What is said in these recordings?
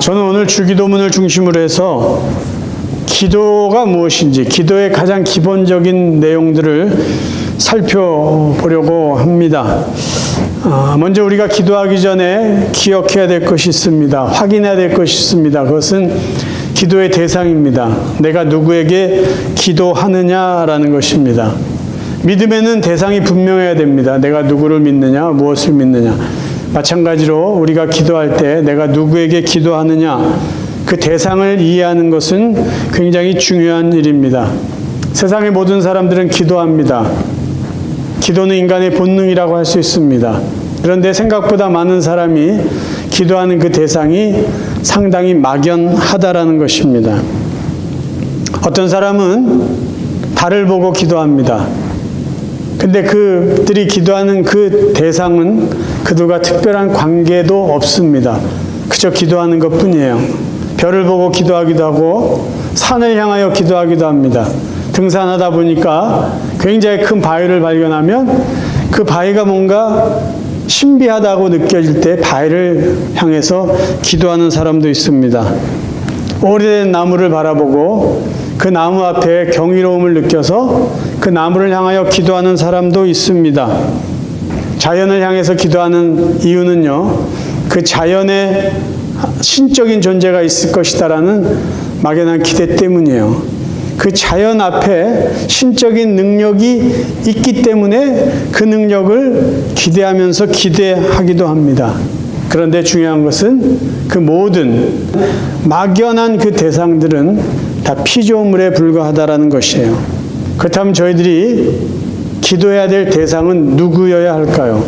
저는 오늘 주기도문을 중심으로 해서 기도가 무엇인지, 기도의 가장 기본적인 내용들을 살펴보려고 합니다. 먼저 우리가 기도하기 전에 기억해야 될 것이 있습니다. 확인해야 될 것이 있습니다. 그것은 기도의 대상입니다. 내가 누구에게 기도하느냐라는 것입니다. 믿음에는 대상이 분명해야 됩니다. 내가 누구를 믿느냐, 무엇을 믿느냐. 마찬가지로 우리가 기도할 때 내가 누구에게 기도하느냐, 그 대상을 이해하는 것은 굉장히 중요한 일입니다. 세상의 모든 사람들은 기도합니다. 기도는 인간의 본능이라고 할 수 있습니다. 그런데 생각보다 많은 사람이 기도하는 그 대상이 상당히 막연하다라는 것입니다. 어떤 사람은 달을 보고 기도합니다. 근데 그들이 기도하는 그 대상은 그들과 특별한 관계도 없습니다. 그저 기도하는 것뿐이에요. 별을 보고 기도하기도 하고 산을 향하여 기도하기도 합니다. 등산하다 보니까 굉장히 큰 바위를 발견하면 그 바위가 뭔가 신비하다고 느껴질 때 바위를 향해서 기도하는 사람도 있습니다. 오래된 나무를 바라보고 그 나무 앞에 경이로움을 느껴서 그 나무를 향하여 기도하는 사람도 있습니다. 자연을 향해서 기도하는 이유는요, 그 자연에 신적인 존재가 있을 것이다라는 막연한 기대 때문이에요. 그 자연 앞에 신적인 능력이 있기 때문에 그 능력을 기대하면서 기대하기도 합니다. 그런데 중요한 것은 그 모든 막연한 그 대상들은 다 피조물에 불과하다라는 것이에요. 그렇다면 저희들이 기도해야 될 대상은 누구여야 할까요?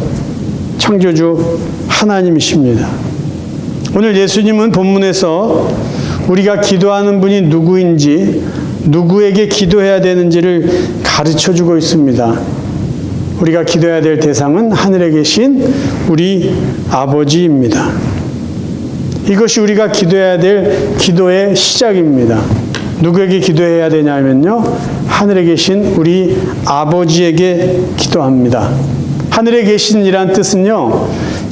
창조주 하나님이십니다. 오늘 예수님은 본문에서 우리가 기도하는 분이 누구인지, 누구에게 기도해야 되는지를 가르쳐주고 있습니다. 우리가 기도해야 될 대상은 하늘에 계신 우리 아버지입니다. 이것이 우리가 기도해야 될 기도의 시작입니다. 누구에게 기도해야 되냐면요, 하늘에 계신 우리 아버지에게 기도합니다. 하늘에 계신이란 뜻은요,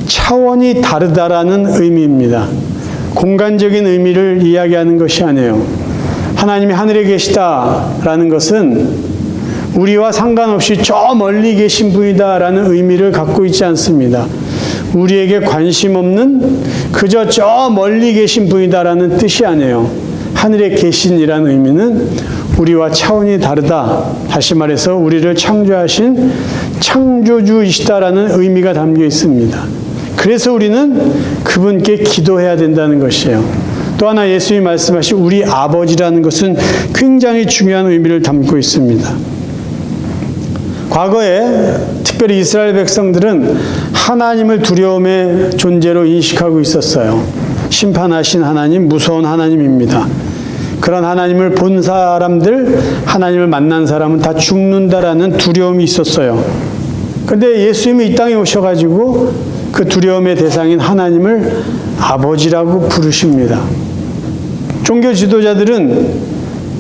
차원이 다르다라는 의미입니다. 공간적인 의미를 이야기하는 것이 아니에요. 하나님이 하늘에 계시다라는 것은 우리와 상관없이 저 멀리 계신 분이다라는 의미를 갖고 있지 않습니다. 우리에게 관심 없는 그저 저 멀리 계신 분이다라는 뜻이 아니에요. 하늘에 계신이라는 의미는 우리와 차원이 다르다. 다시 말해서 우리를 창조하신 창조주이시다라는 의미가 담겨 있습니다. 그래서 우리는 그분께 기도해야 된다는 것이에요. 또 하나 예수님이 말씀하신 우리 아버지라는 것은 굉장히 중요한 의미를 담고 있습니다. 과거에 특별히 이스라엘 백성들은 하나님을 두려움의 존재로 인식하고 있었어요. 심판하신 하나님, 무서운 하나님입니다. 그런 하나님을 본 사람들, 하나님을 만난 사람은 다 죽는다라는 두려움이 있었어요. 그런데 예수님이 이 땅에 오셔가지고 그 두려움의 대상인 하나님을 아버지라고 부르십니다. 종교 지도자들은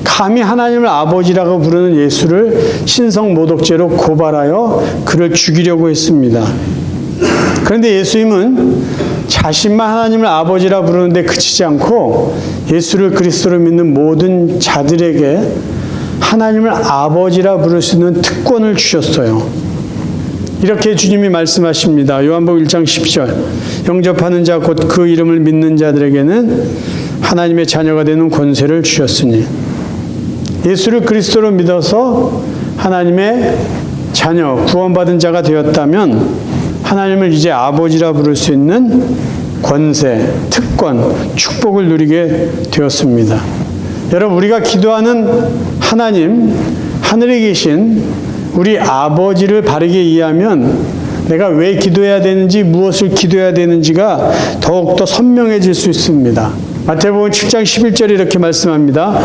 감히 하나님을 아버지라고 부르는 예수를 신성모독죄로 고발하여 그를 죽이려고 했습니다. 그런데 예수님은 자신만 하나님을 아버지라 부르는데 그치지 않고 예수를 그리스도로 믿는 모든 자들에게 하나님을 아버지라 부를 수 있는 특권을 주셨어요. 이렇게 주님이 말씀하십니다. 요한복음 1장 10절. 영접하는 자 곧 그 이름을 믿는 자들에게는 하나님의 자녀가 되는 권세를 주셨으니, 예수를 그리스도로 믿어서 하나님의 자녀, 구원받은 자가 되었다면 하나님을 이제 아버지라 부를 수 있는 권세, 특권, 축복을 누리게 되었습니다. 여러분, 우리가 기도하는 하나님, 하늘에 계신 우리 아버지를 바르게 이해하면 내가 왜 기도해야 되는지, 무엇을 기도해야 되는지가 더욱더 선명해질 수 있습니다. 마태복음 7장 11절에 이렇게 말씀합니다.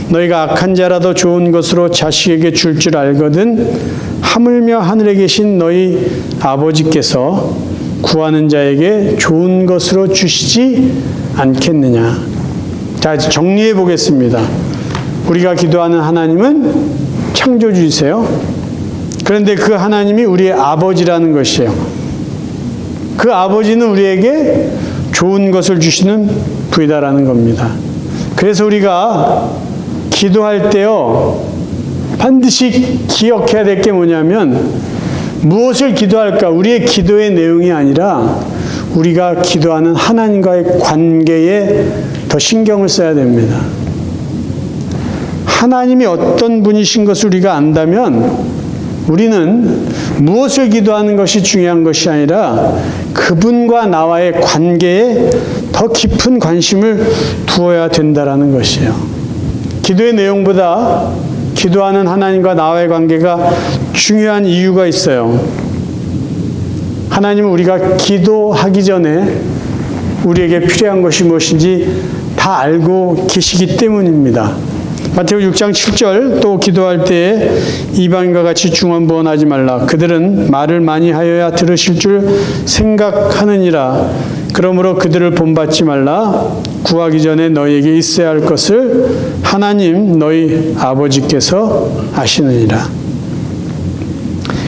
너희가 악한 자라도 좋은 것으로 자식에게 줄 줄 알거든 하물며 하늘에 계신 너희 아버지께서 구하는 자에게 좋은 것으로 주시지 않겠느냐. 자, 정리해 보겠습니다. 우리가 기도하는 하나님은 창조주이세요. 그런데 그 하나님이 우리의 아버지라는 것이에요. 그 아버지는 우리에게 좋은 것을 주시는 부이다라는 겁니다. 그래서 우리가 기도할 때요, 반드시 기억해야 될 게 뭐냐면, 무엇을 기도할까? 우리의 기도의 내용이 아니라 우리가 기도하는 하나님과의 관계에 더 신경을 써야 됩니다. 하나님이 어떤 분이신 것을 우리가 안다면 우리는 무엇을 기도하는 것이 중요한 것이 아니라 그분과 나와의 관계에 더 깊은 관심을 두어야 된다라는 것이에요. 기도의 내용보다 기도하는 하나님과 나와의 관계가 중요한 이유가 있어요. 하나님은 우리가 기도하기 전에 우리에게 필요한 것이 무엇인지 다 알고 계시기 때문입니다. 마태복음 6장 7절, 또 기도할 때에 이방인과 같이 중언부언하지 말라. 그들은 말을 많이 하여야 들으실 줄 생각하느니라. 그러므로 그들을 본받지 말라. 구하기 전에 너희에게 있어야 할 것을 하나님 너희 아버지께서 아시느니라.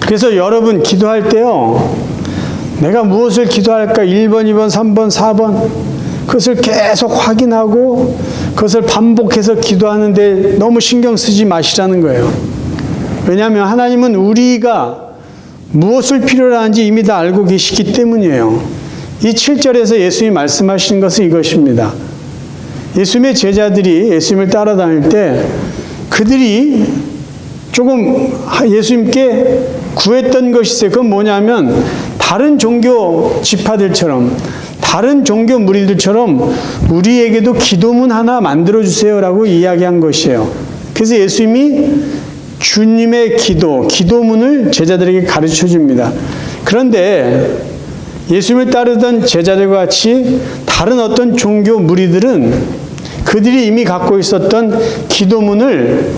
그래서 여러분 기도할 때요, 내가 무엇을 기도할까? 1번, 2번, 3번, 4번 그것을 계속 확인하고 그것을 반복해서 기도하는데 너무 신경 쓰지 마시라는 거예요. 왜냐하면 하나님은 우리가 무엇을 필요로 하는지 이미 다 알고 계시기 때문이에요. 이 7절에서 예수님이 말씀하시는 것은 이것입니다. 예수님의 제자들이 예수님을 따라다닐 때 그들이 조금 예수님께 구했던 것이 있어요. 그건 뭐냐면 다른 종교 지파들처럼, 다른 종교 무리들처럼 우리에게도 기도문 하나 만들어주세요라고 이야기한 것이에요. 그래서 예수님이 주님의 기도문을 제자들에게 가르쳐 줍니다. 그런데 예수님을 따르던 제자들과 같이 다른 어떤 종교 무리들은 그들이 이미 갖고 있었던 기도문을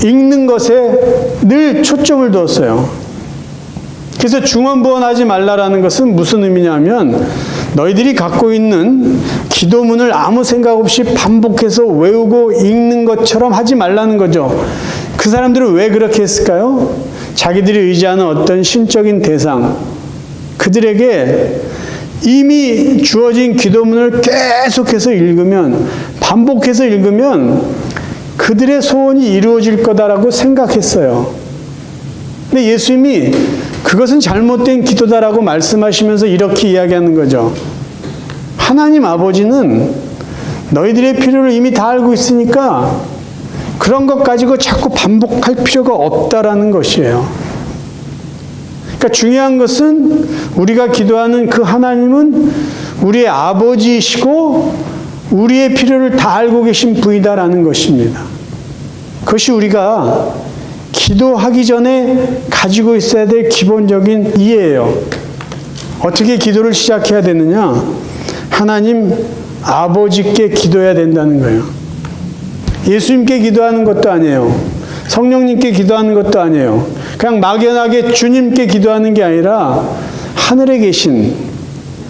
읽는 것에 늘 초점을 두었어요. 그래서 중언부언하지 말라라는 것은 무슨 의미냐면 너희들이 갖고 있는 기도문을 아무 생각 없이 반복해서 외우고 읽는 것처럼 하지 말라는 거죠. 그 사람들은 왜 그렇게 했을까요? 자기들이 의지하는 어떤 신적인 대상, 그들에게 이미 주어진 기도문을 계속해서 읽으면, 반복해서 읽으면 그들의 소원이 이루어질 거다라고 생각했어요. 근데 예수님이 그것은 잘못된 기도다라고 말씀하시면서 이렇게 이야기하는 거죠. 하나님 아버지는 너희들의 필요를 이미 다 알고 있으니까 그런 것 가지고 자꾸 반복할 필요가 없다라는 것이에요. 그러니까 중요한 것은 우리가 기도하는 그 하나님은 우리의 아버지이시고 우리의 필요를 다 알고 계신 분이다라는 것입니다. 그것이 우리가 기도하기 전에 가지고 있어야 될 기본적인 이해예요. 어떻게 기도를 시작해야 되느냐? 하나님 아버지께 기도해야 된다는 거예요. 예수님께 기도하는 것도 아니에요. 성령님께 기도하는 것도 아니에요. 그냥 막연하게 주님께 기도하는 게 아니라 하늘에 계신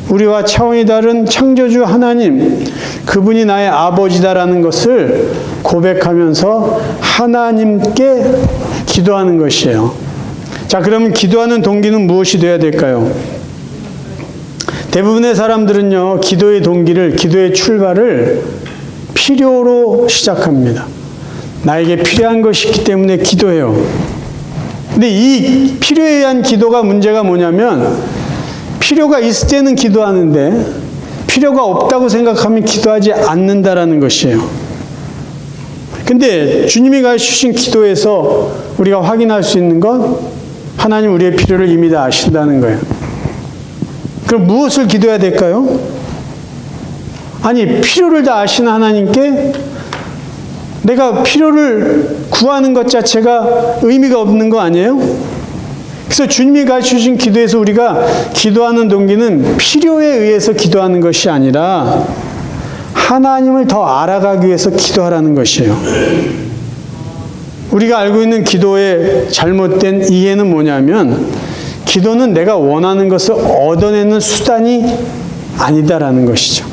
우리와 차원이 다른 창조주 하나님, 그분이 나의 아버지다라는 것을 고백하면서 하나님께 기도하는 것이에요. 자, 그러면 기도하는 동기는 무엇이 되어야 될까요? 대부분의 사람들은요, 기도의 동기를, 기도의 출발을 필요로 시작합니다. 나에게 필요한 것이 있기 때문에 기도해요. 근데 이 필요에 의한 기도가 문제가 뭐냐면 필요가 있을 때는 기도하는데 필요가 없다고 생각하면 기도하지 않는다라는 것이에요. 근데 주님이 가르치신 기도에서 우리가 확인할 수 있는 건 하나님 우리의 필요를 이미 다 아신다는 거예요. 그럼 무엇을 기도해야 될까요? 아니, 필요를 다 아시는 하나님께 내가 필요를 구하는 것 자체가 의미가 없는 거 아니에요? 그래서 주님이 가르쳐주신 기도에서 우리가 기도하는 동기는 필요에 의해서 기도하는 것이 아니라 하나님을 더 알아가기 위해서 기도하라는 것이에요. 우리가 알고 있는 기도의 잘못된 이해는 뭐냐면 기도는 내가 원하는 것을 얻어내는 수단이 아니다라는 것이죠.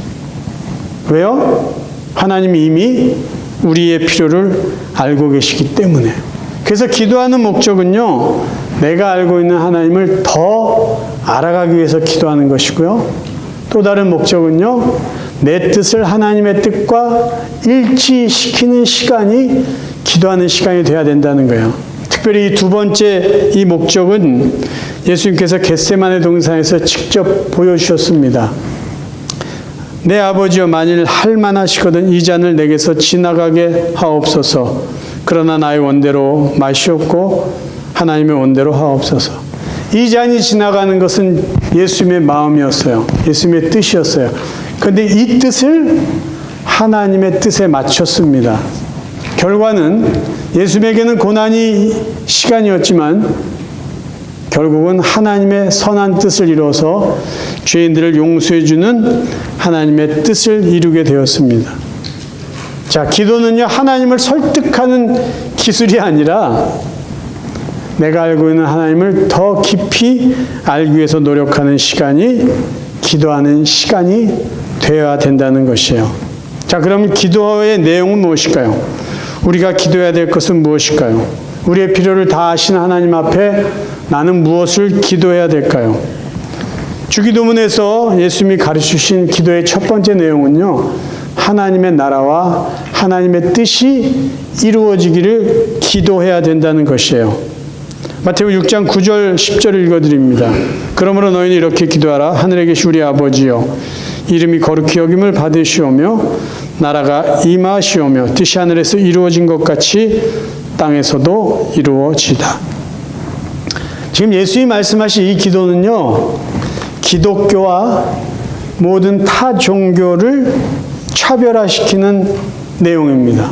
왜요? 하나님이 이미 우리의 필요를 알고 계시기 때문에. 그래서 기도하는 목적은요, 내가 알고 있는 하나님을 더 알아가기 위해서 기도하는 것이고요. 또 다른 목적은요, 내 뜻을 하나님의 뜻과 일치시키는 시간이 기도하는 시간이 돼야 된다는 거예요. 특별히 이 두 번째 이 목적은 예수님께서 겟세마네 동산에서 직접 보여주셨습니다. 내 아버지여, 만일 할 만하시거든 이 잔을 내게서 지나가게 하옵소서. 그러나 나의 원대로 마시옵고 하나님의 원대로 하옵소서. 이 잔이 지나가는 것은 예수님의 마음이었어요. 예수님의 뜻이었어요. 그런데 이 뜻을 하나님의 뜻에 맞췄습니다. 결과는 예수님에게는 고난이 시간이었지만 결국은 하나님의 선한 뜻을 이루어서 죄인들을 용서해 주는 하나님의 뜻을 이루게 되었습니다. 자, 기도는요, 하나님을 설득하는 기술이 아니라 내가 알고 있는 하나님을 더 깊이 알기 위해서 노력하는 시간이 기도하는 시간이 되어야 된다는 것이에요. 자, 그럼 기도의 내용은 무엇일까요? 우리가 기도해야 될 것은 무엇일까요? 우리의 필요를 다 아시는 하나님 앞에 나는 무엇을 기도해야 될까요? 주기도문에서 예수님이 가르치신 기도의 첫 번째 내용은요, 하나님의 나라와 하나님의 뜻이 이루어지기를 기도해야 된다는 것이에요. 마태복음 6장 9절 10절을 읽어드립니다. 그러므로 너희는 이렇게 기도하라. 하늘에 계신 우리 아버지여, 이름이 거룩히 여김을 받으시오며 나라가 임하시오며 뜻이 하늘에서 이루어진 것 같이 땅에서도 이루어지다. 지금 예수님이 말씀하신 이 기도는요, 기독교와 모든 타 종교를 차별화시키는 내용입니다.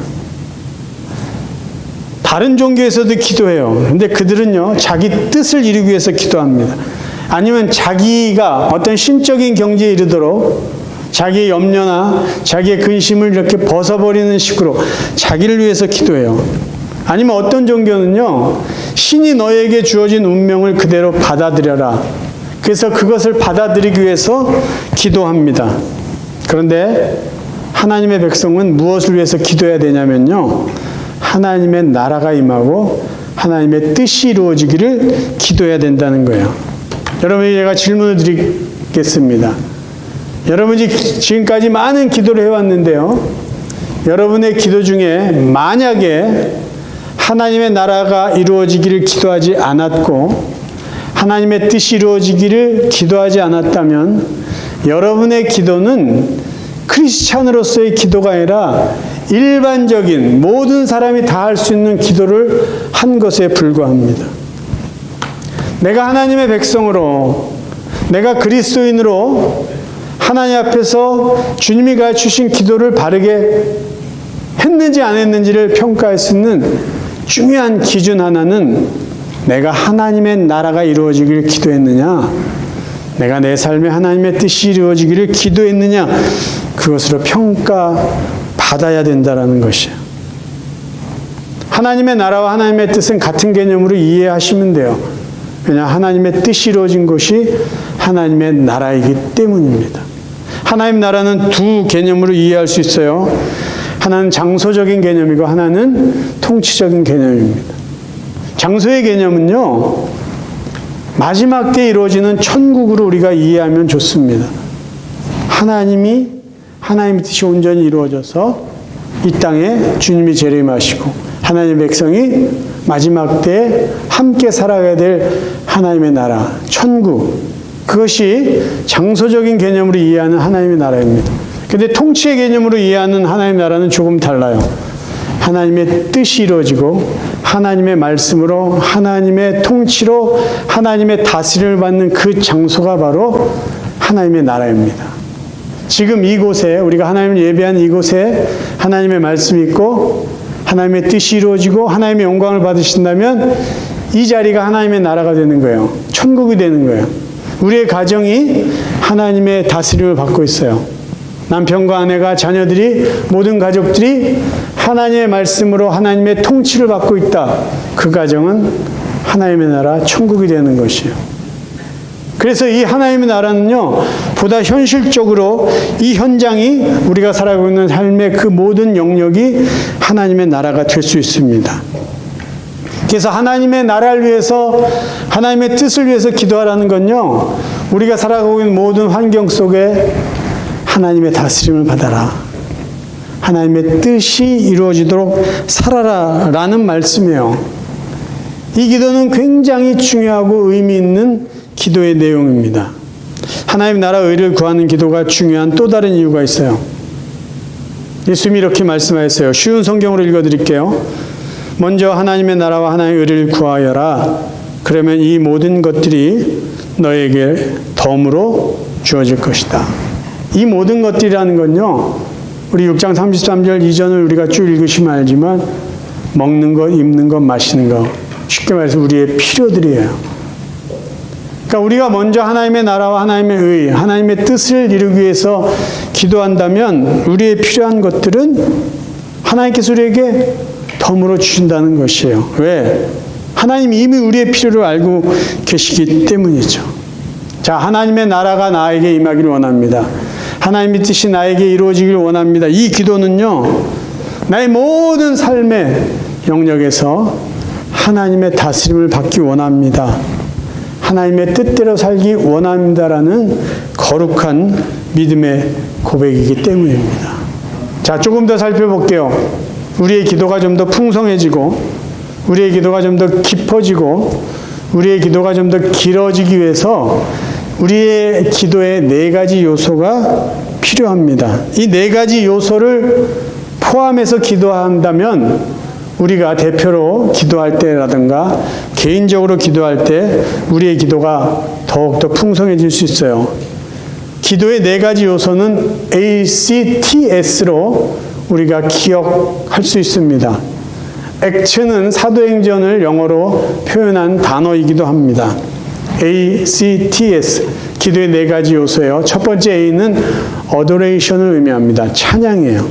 다른 종교에서도 기도해요. 근데 그들은요, 자기 뜻을 이루기 위해서 기도합니다. 아니면 자기가 어떤 신적인 경지에 이르도록 자기의 염려나 자기의 근심을 이렇게 벗어버리는 식으로 자기를 위해서 기도해요. 아니면 어떤 종교는요, 신이 너에게 주어진 운명을 그대로 받아들여라. 그래서 그것을 받아들이기 위해서 기도합니다. 그런데 하나님의 백성은 무엇을 위해서 기도해야 되냐면요, 하나님의 나라가 임하고 하나님의 뜻이 이루어지기를 기도해야 된다는 거예요. 여러분이 제가 질문을 드리겠습니다. 여러분이 지금까지 많은 기도를 해왔는데요, 여러분의 기도 중에 만약에 하나님의 나라가 이루어지기를 기도하지 않았고 하나님의 뜻이 이루어지기를 기도하지 않았다면 여러분의 기도는 크리스찬으로서의 기도가 아니라 일반적인 모든 사람이 다 할 수 있는 기도를 한 것에 불과합니다. 내가 하나님의 백성으로, 내가 그리스도인으로 하나님 앞에서 주님이 가르치신 기도를 바르게 했는지 안 했는지를 평가할 수 있는 중요한 기준 하나는 내가 하나님의 나라가 이루어지기를 기도했느냐, 내가 내 삶에 하나님의 뜻이 이루어지기를 기도했느냐, 그것으로 평가받아야 된다는 것이에요. 하나님의 나라와 하나님의 뜻은 같은 개념으로 이해하시면 돼요. 왜냐하면 하나님의 뜻이 이루어진 것이 하나님의 나라이기 때문입니다. 하나님 나라는 두 개념으로 이해할 수 있어요. 하나는 장소적인 개념이고 하나는 통치적인 개념입니다. 장소의 개념은요, 마지막 때 이루어지는 천국으로 우리가 이해하면 좋습니다. 하나님의 뜻이 온전히 이루어져서 이 땅에 주님이 재림하시고 하나님의 백성이 마지막 때에 함께 살아가야 될 하나님의 나라, 천국, 그것이 장소적인 개념으로 이해하는 하나님의 나라입니다. 그런데 통치의 개념으로 이해하는 하나님의 나라는 조금 달라요. 하나님의 뜻이 이루어지고 하나님의 말씀으로, 하나님의 통치로, 하나님의 다스림을 받는 그 장소가 바로 하나님의 나라입니다. 지금 이곳에, 우리가 하나님을 예배하는 이곳에 하나님의 말씀이 있고 하나님의 뜻이 이루어지고 하나님의 영광을 받으신다면 이 자리가 하나님의 나라가 되는 거예요. 천국이 되는 거예요. 우리의 가정이 하나님의 다스림을 받고 있어요. 남편과 아내가, 자녀들이, 모든 가족들이 하나님의 말씀으로 하나님의 통치를 받고 있다. 그 가정은 하나님의 나라, 천국이 되는 것이에요. 그래서 이 하나님의 나라는요, 보다 현실적으로 이 현장이 우리가 살아가고 있는 삶의 그 모든 영역이 하나님의 나라가 될 수 있습니다. 그래서 하나님의 나라를 위해서, 하나님의 뜻을 위해서 기도하라는 건요, 우리가 살아가고 있는 모든 환경 속에 하나님의 다스림을 받아라. 하나님의 뜻이 이루어지도록 살아라 라는 말씀이에요. 이 기도는 굉장히 중요하고 의미 있는 기도의 내용입니다. 하나님 나라 의를 구하는 기도가 중요한 또 다른 이유가 있어요. 예수님이 이렇게 말씀하셨어요. 쉬운 성경으로 읽어드릴게요. 먼저 하나님의 나라와 하나님의 의를 구하여라. 그러면 이 모든 것들이 너에게 덤으로 주어질 것이다. 이 모든 것들이라는 건요, 우리 6장 33절 이전을 우리가 쭉 읽으시면 알지만 먹는 것, 입는 것, 마시는 것, 쉽게 말해서 우리의 필요들이에요. 그러니까 우리가 먼저 하나님의 나라와 하나님의 의, 하나님의 뜻을 이루기 위해서 기도한다면 우리의 필요한 것들은 하나님께서 우리에게 덤으로 주신다는 것이에요. 왜? 하나님이 이미 우리의 필요를 알고 계시기 때문이죠. 자, 하나님의 나라가 나에게 임하기를 원합니다. 하나님의 뜻이 나에게 이루어지기를 원합니다. 이 기도는요, 나의 모든 삶의 영역에서 하나님의 다스림을 받기 원합니다. 하나님의 뜻대로 살기 원합니다라는 거룩한 믿음의 고백이기 때문입니다. 자, 조금 더 살펴볼게요. 우리의 기도가 좀 더 풍성해지고 우리의 기도가 좀 더 깊어지고 우리의 기도가 좀 더 길어지기 위해서 우리의 기도에 4가지 요소가 필요합니다. 이 4가지 요소를 포함해서 기도한다면 우리가 대표로 기도할 때라든가 개인적으로 기도할 때 우리의 기도가 더욱더 풍성해질 수 있어요. 기도의 4가지 요소는 ACTS로 우리가 기억할 수 있습니다. 액츠는 사도행전을 영어로 표현한 단어이기도 합니다. ACTS, 기도의 4가지 요소예요. 첫 번째 A는 Adoration을 의미합니다. 찬양이에요.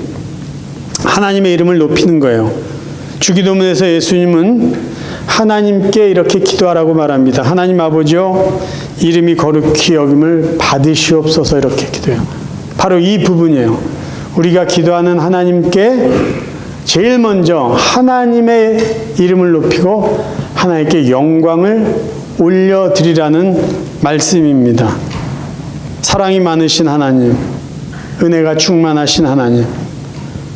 하나님의 이름을 높이는 거예요. 주기도문에서 예수님은 하나님께 이렇게 기도하라고 말합니다. 하나님 아버지요, 이름이 거룩히 여김을 받으시옵소서 이렇게 기도해요. 바로 이 부분이에요. 우리가 기도하는 하나님께 제일 먼저 하나님의 이름을 높이고 하나님께 영광을 올려드리라는 말씀입니다. 사랑이 많으신 하나님, 은혜가 충만하신 하나님,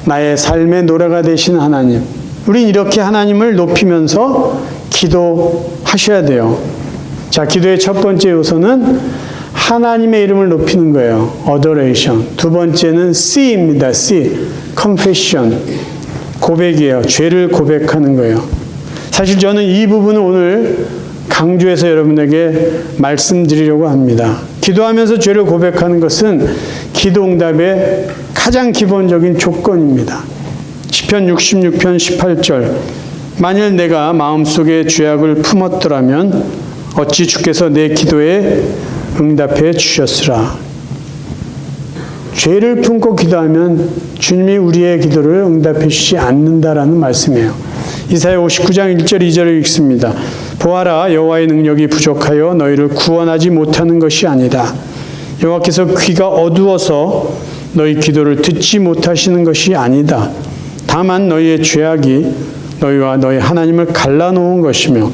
나의 삶의 노래가 되신 하나님, 우린 이렇게 하나님을 높이면서 기도하셔야 돼요. 자, 기도의 첫 번째 요소는 하나님의 이름을 높이는 거예요. Adoration. 두 번째는 C입니다. C. Confession. 고백이에요. 죄를 고백하는 거예요. 사실 저는 이 부분을 오늘 강조해서 여러분에게 말씀드리려고 합니다. 기도하면서 죄를 고백하는 것은 기도 응답의 가장 기본적인 조건입니다. 시편 66편 18절, 만일 내가 마음속에 죄악을 품었더라면 어찌 주께서 내 기도에 응답해 주셨으라. 죄를 품고 기도하면 주님이 우리의 기도를 응답해 주지 않는다라는 말씀이에요. 이사야 59장 1절 2절을 읽습니다. 보아라, 여호와의 능력이 부족하여 너희를 구원하지 못하는 것이 아니다. 여호와께서 귀가 어두워서 너희 기도를 듣지 못하시는 것이 아니다. 다만 너희의 죄악이 너희와 너희 하나님을 갈라놓은 것이며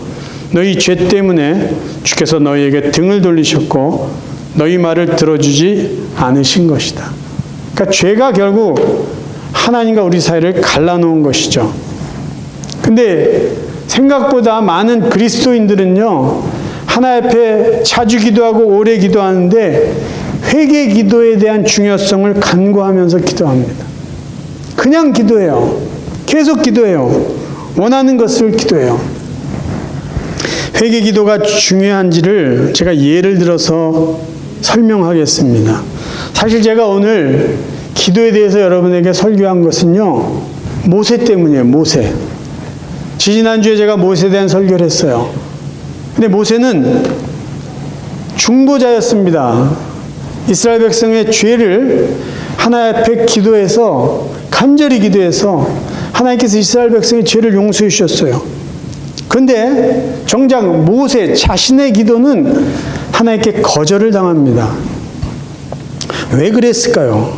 너희 죄 때문에 주께서 너희에게 등을 돌리셨고 너희 말을 들어주지 않으신 것이다. 그러니까 죄가 결국 하나님과 우리 사이를 갈라놓은 것이죠. 근데 생각보다 많은 그리스도인들은요, 하나님 앞에 자주 기도하고 오래 기도하는데 회개 기도에 대한 중요성을 간구하면서 기도합니다. 그냥 기도해요. 계속 기도해요. 원하는 것을 기도해요. 회개 기도가 중요한지를 제가 예를 들어서 설명하겠습니다. 사실 제가 오늘 기도에 대해서 여러분에게 설교한 것은요, 모세 때문이에요. 모세. 지지난주에 제가 모세에 대한 설교를 했어요. 근데 모세는 중보자였습니다. 이스라엘 백성의 죄를 하나님 앞에 기도해서, 간절히 기도해서 하나님께서 이스라엘 백성의 죄를 용서해 주셨어요. 그런데 정작 모세 자신의 기도는 하나님께 거절을 당합니다. 왜 그랬을까요?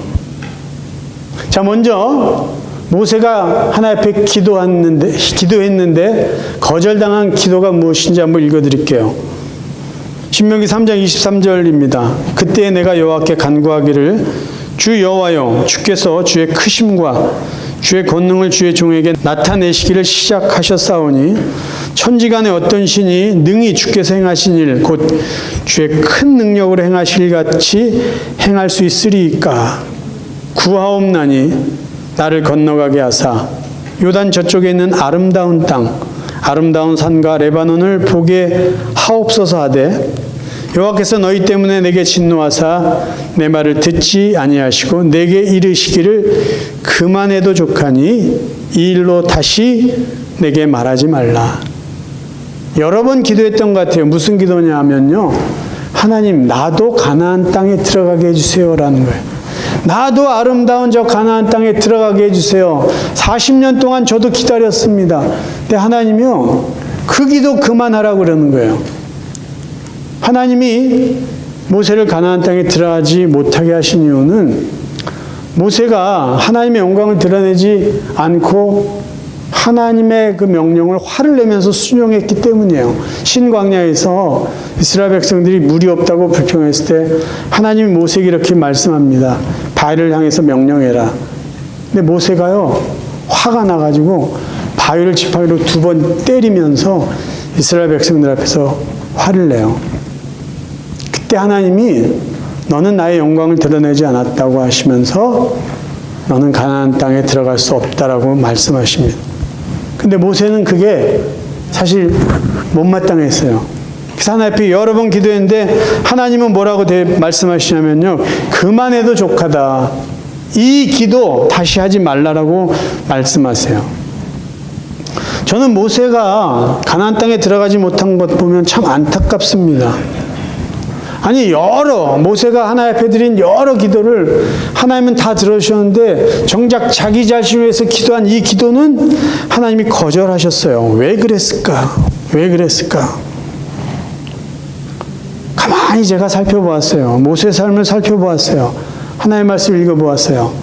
자, 먼저 모세가 하나님 앞에 기도했는데 거절당한 기도가 무엇인지 한번 읽어드릴게요. 신명기 3장 23절입니다. 그때 내가 여호와께 간구하기를 주 여호와여, 주께서 주의 크심과 주의 권능을 주의 종에게 나타내시기를 시작하셨사오니 천지간에 어떤 신이 능히 주께서 행하신 일 곧 주의 큰 능력으로 행하실 같이 행할 수 있으리이까. 구하옵나니 나를 건너가게 하사 요단 저쪽에 있는 아름다운 땅 아름다운 산과 레바논을 보게 하옵소서 하되 여호와께서 너희 때문에 내게 진노하사 내 말을 듣지 아니하시고 내게 이르시기를 그만해도 족하니 이 일로 다시 내게 말하지 말라. 여러 번 기도했던 것 같아요. 무슨 기도냐 하면요, 하나님 나도 가나안 땅에 들어가게 해주세요라는 거예요. 나도 아름다운 저 가나안 땅에 들어가게 해주세요. 40년 동안 저도 기다렸습니다. 근데 하나님이요, 그 기도 그만하라고 그러는 거예요. 하나님이 모세를 가나안 땅에 들어가지 못하게 하신 이유는 모세가 하나님의 영광을 드러내지 않고 하나님의 그 명령을 화를 내면서 순종했기 때문이에요. 신광야에서 이스라엘 백성들이 물이 없다고 불평했을 때 하나님이 모세에게 이렇게 말씀합니다. 바위를 향해서 명령해라. 근데 모세가요, 화가 나가지고 바위를 지팡이로 2번 때리면서 이스라엘 백성들 앞에서 화를 내요. 그때 하나님이 너는 나의 영광을 드러내지 않았다고 하시면서 너는 가나안 땅에 들어갈 수 없다라고 말씀하십니다. 근데 모세는 그게 사실 못마땅했어요. 그래서 하나님 앞에 여러 번 기도했는데 하나님은 뭐라고 말씀하시냐면요, 그만해도 족하다. 이 기도 다시 하지 말라라고 말씀하세요. 저는 모세가 가나안 땅에 들어가지 못한 것 보면 참 안타깝습니다. 아니 모세가 하나님 앞에 드린 여러 기도를 하나님은 다 들어주셨는데 정작 자기 자신을 위해서 기도한 이 기도는 하나님이 거절하셨어요. 왜 그랬을까? 왜 그랬을까? 가만히 제가 살펴보았어요. 모세의 삶을 살펴보았어요. 하나님의 말씀을 읽어보았어요.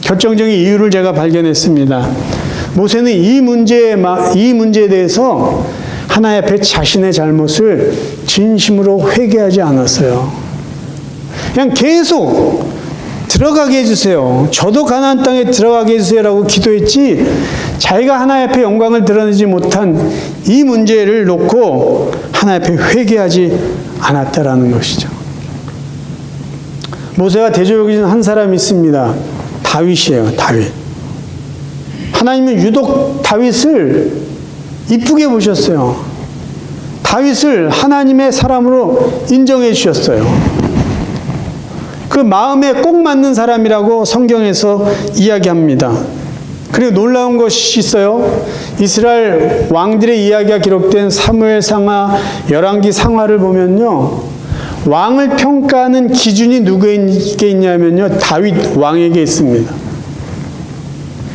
결정적인 이유를 제가 발견했습니다. 모세는 이 문제에 대해서 하나님 앞에 자신의 잘못을 진심으로 회개하지 않았어요. 그냥 계속 들어가게 해주세요. 저도 가나안 땅에 들어가게 해주세요라고 기도했지, 자기가 하나님 앞에 영광을 드러내지 못한 이 문제를 놓고 하나님 앞에 회개하지 않았다라는 것이죠. 모세가 대조적인 한 사람이 있습니다. 다윗이에요. 다윗. 하나님은 유독 다윗을 이쁘게 보셨어요. 다윗을 하나님의 사람으로 인정해 주셨어요. 그 마음에 꼭 맞는 사람이라고 성경에서 이야기합니다. 그리고 놀라운 것이 있어요. 이스라엘 왕들의 이야기가 기록된 사무엘상하, 열왕기 상하를 보면요, 왕을 평가하는 기준이 누구에게 있냐면요, 다윗 왕에게 있습니다.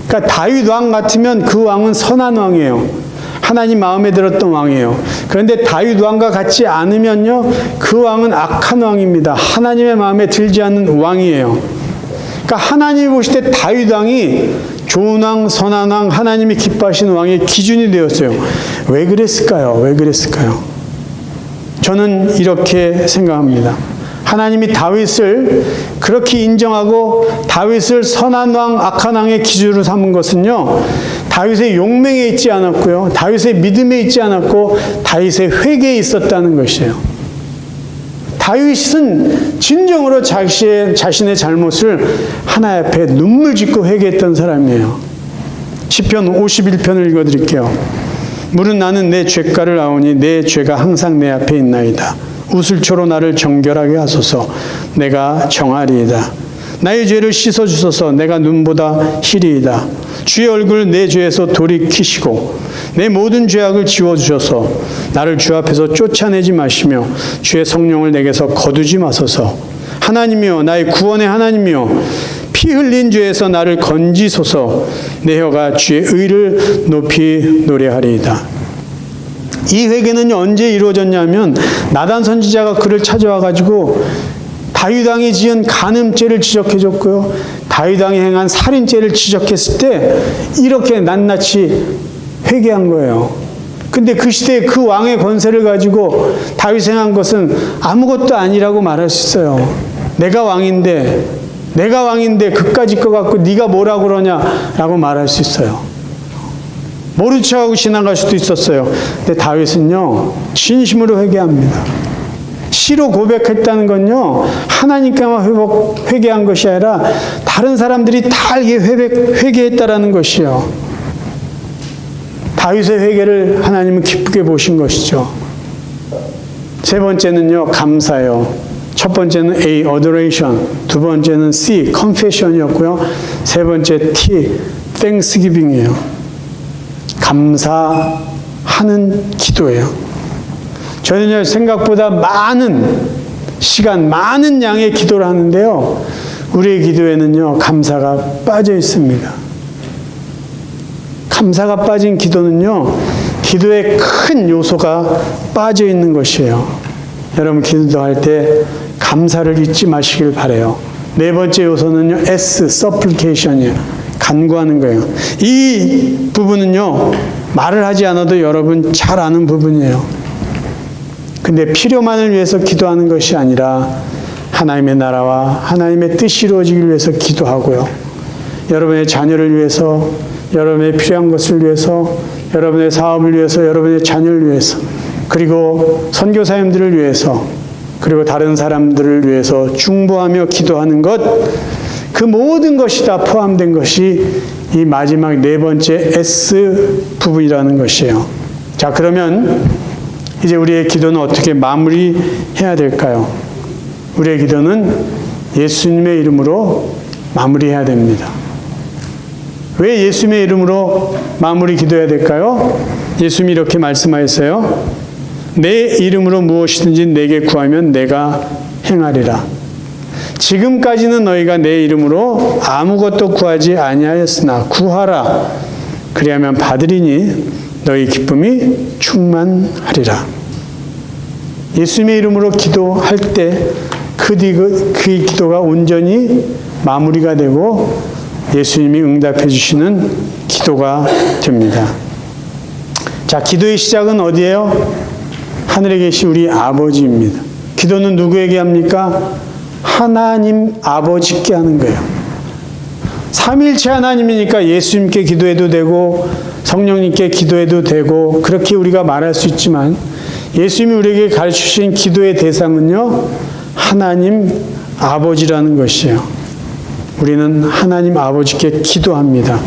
그러니까 다윗 왕 같으면 그 왕은 선한 왕이에요. 하나님 마음에 들었던 왕이에요. 그런데 다윗 왕과 같지 않으면요, 그 왕은 악한 왕입니다. 하나님의 마음에 들지 않는 왕이에요. 그러니까 하나님이 보실 때 다윗 왕이 좋은 왕, 선한 왕, 하나님이 기뻐하시는 왕의 기준이 되었어요. 왜 그랬을까요? 왜 그랬을까요? 저는 이렇게 생각합니다. 하나님이 다윗을 그렇게 인정하고 다윗을 선한 왕, 악한 왕의 기준으로 삼은 것은요, 다윗의 용맹에 있지 않았고요, 다윗의 믿음에 있지 않았고 다윗의 회개에 있었다는 것이에요. 다윗은 진정으로 자신의 잘못을 하나님 앞에 눈물 짓고 회개했던 사람이에요. 시편 51편을 읽어드릴게요. 물은 나는 내 죄가를 아오니 내 죄가 항상 내 앞에 있나이다. 우슬초로 나를 정결하게 하소서. 내가 정하리이다. 나의 죄를 씻어주소서. 내가 눈보다 희리이다. 주의 얼굴 내 죄에서 돌이키시고 내 모든 죄악을 지워주셔서 나를 주 앞에서 쫓아내지 마시며 주의 성령을 내게서 거두지 마소서. 하나님이여, 나의 구원의 하나님이여, 피 흘린 죄에서 나를 건지소서. 내 혀가 주의 의를 높이 노래하리이다. 이 회개는 언제 이루어졌냐면 나단 선지자가 그를 찾아와가지고 다윗 왕이 지은 간음죄를 지적해줬고요, 다윗 왕이 행한 살인죄를 지적했을 때 이렇게 낱낱이 회개한 거예요. 근데 그 시대에 그 왕의 권세를 가지고 다윗이 행한 것은 아무것도 아니라고 말할 수 있어요. 내가 왕인데 내가 왕인데 그까짓 거 갖고 네가 뭐라고 그러냐라고 말할 수 있어요. 모른 척하고 지나갈 수도 있었어요. 근데 다윗은요, 진심으로 회개합니다. 시로 고백했다는 건요, 하나님께만 회개한 것이 아니라 다른 사람들이 다 회개했다라는 것이요. 다윗의 회개를 하나님은 기쁘게 보신 것이죠. 세 번째는요, 감사요. 첫 번째는 A, adoration. 두 번째는 C, confession이었고요. 세 번째 T, thanksgiving이에요. 감사하는 기도예요. 저는요, 생각보다 많은 시간, 많은 양의 기도를 하는데요, 우리의 기도에는요, 감사가 빠져 있습니다. 감사가 빠진 기도는요, 기도에 큰 요소가 빠져 있는 것이에요. 여러분, 기도할 때 감사를 잊지 마시길 바라요. 네 번째 요소는요, S, supplication이에요. 간구하는 거예요. 이 부분은요, 말을 하지 않아도 여러분 잘 아는 부분이에요. 근데 필요만을 위해서 기도하는 것이 아니라 하나님의 나라와 하나님의 뜻이 이루어지길 위해서 기도하고요. 여러분의 자녀를 위해서, 여러분의 필요한 것을 위해서, 여러분의 사업을 위해서, 여러분의 자녀를 위해서, 그리고 선교사님들을 위해서, 그리고 다른 사람들을 위해서 중보하며 기도하는 것, 그 모든 것이 다 포함된 것이 이 마지막 네 번째 S 부분이라는 것이에요. 자, 그러면 이제 우리의 기도는 어떻게 마무리해야 될까요? 우리의 기도는 예수님의 이름으로 마무리해야 됩니다. 왜 예수님의 이름으로 마무리 기도해야 될까요? 예수님이 이렇게 말씀하셨어요. 내 이름으로 무엇이든지 내게 구하면 내가 행하리라. 지금까지는 너희가 내 이름으로 아무것도 구하지 아니하였으나 구하라. 그리하면 받으리니 너희 기쁨이 충만하리라. 예수님의 이름으로 기도할 때 그 기도가 온전히 마무리가 되고 예수님이 응답해 주시는 기도가 됩니다. 자, 기도의 시작은 어디예요? 하늘에 계신 우리 아버지입니다. 기도는 누구에게 합니까? 하나님 아버지께 하는 거예요. 삼위일체 하나님이니까 예수님께 기도해도 되고 성령님께 기도해도 되고 그렇게 우리가 말할 수 있지만 예수님이 우리에게 가르치신 기도의 대상은요, 하나님 아버지라는 것이에요. 우리는 하나님 아버지께 기도합니다.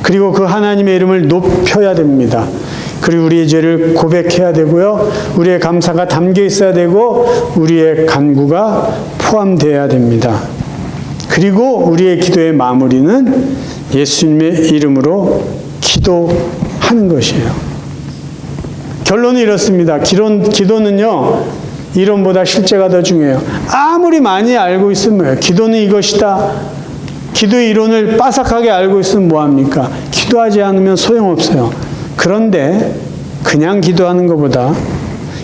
그리고 그 하나님의 이름을 높여야 됩니다. 그리고 우리의 죄를 고백해야 되고요, 우리의 감사가 담겨 있어야 되고 우리의 간구가 포함되어야 됩니다. 그리고 우리의 기도의 마무리는 예수님의 이름으로 기도하는 것이에요. 결론은 이렇습니다. 기도는요, 이론보다 실제가 더 중요해요. 아무리 많이 알고 있으면 뭐예요? 기도는 이것이다. 기도의 이론을 빠삭하게 알고 있으면 뭐합니까? 기도하지 않으면 소용없어요. 그런데 그냥 기도하는 것보다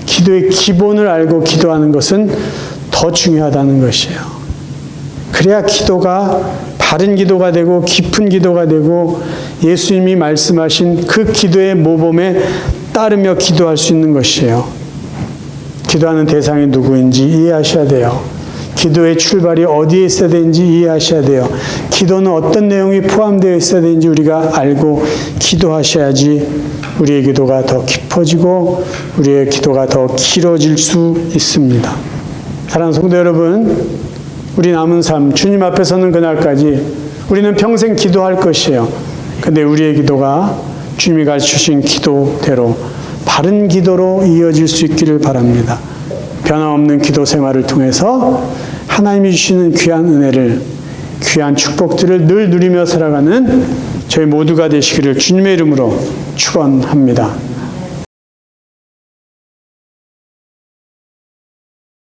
기도의 기본을 알고 기도하는 것은 더 중요하다는 것이에요. 그래야 기도가 바른 기도가 되고 깊은 기도가 되고 예수님이 말씀하신 그 기도의 모범에 따르며 기도할 수 있는 것이에요. 기도하는 대상이 누구인지 이해하셔야 돼요. 기도의 출발이 어디에 있어야 되는지 이해하셔야 돼요. 기도는 어떤 내용이 포함되어 있어야 되는지 우리가 알고 기도하셔야지 우리의 기도가 더 깊어지고 우리의 기도가 더 길어질 수 있습니다. 사랑하는 성도 여러분, 우리 남은 삶, 주님 앞에 서는 그날까지 우리는 평생 기도할 것이에요. 근데 우리의 기도가 주님이 가르쳐주신 기도대로 바른 기도로 이어질 수 있기를 바랍니다. 변함없는 기도 생활을 통해서 하나님이 주시는 귀한 은혜를, 귀한 축복들을 늘 누리며 살아가는 저희 모두가 되시기를 주님의 이름으로 축원합니다.